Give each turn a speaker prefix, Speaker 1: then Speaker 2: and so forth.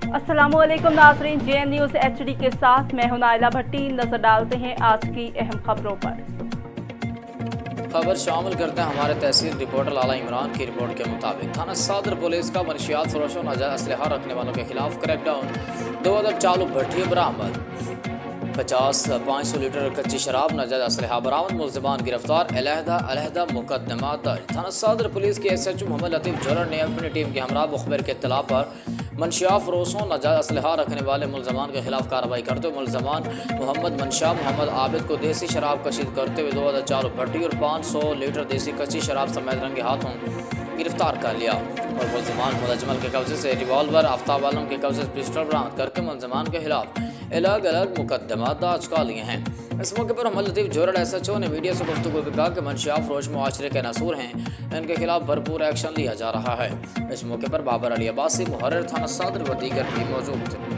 Speaker 1: अस्सलामुअलैकुम नाज़रीन, JN news HD के साथ मैं हूं नाइला भट्टी। नजर डालते हैं आज की अहम खबरों पर।
Speaker 2: खबर शामिल करते हैं हमारे तहसील रिपोर्टर लाला इमरान की रिपोर्ट के मुताबिक थाना सदर पुलिस का मनशियात फरोशों नाजायज असलहा रखने वालों के खिलाफ क्रैकडाउन। 2000 चालू भट्टी बरामद। 500 लीटर कच्ची शराब नाजायज असलहा बरामद। मुलज़िमान गिरफ्तार। अलहदा मुकदमा दर्ज। थाना सदर पुलिस के SHO मोहम्मद लतीफ़ जोहर ने अपनी टीम के हमरा मुखबिर के इत्तला पर मनशियात फरोशों नाजायज असलहा रखने वाले मुलज़मान के खिलाफ कार्रवाई करते हुए मुलज़मान मोहम्मद मनशा मोहम्मद आबिद को देसी शराब कशीद करते हुए 2004 भट्टी और 500 लीटर देसी कच्ची शराब समेत रंगे हाथों गिरफ्तार कर लिया। और मुलज़मान मुलजमल के कब्जे से रिवॉल्वर, आफ्ताब आलम के कब्जे से पिस्टल बरामद करके मुलज़मान के खिलाफ अलग अलग मुकदमा दर्ज कर लिए हैं। इस मौके पर मोहम्मद लतीफ़ जोहर SHO ने मीडिया से गुफ्तगू में कहा कि मनशियात फरोश मुआशरे के नसूर हैं, इनके खिलाफ भरपूर एक्शन लिया जा रहा है। इस मौके पर बाबर अली अब्बासी, मुहर्रिर थाना सदर व दीगर भी मौजूद थे।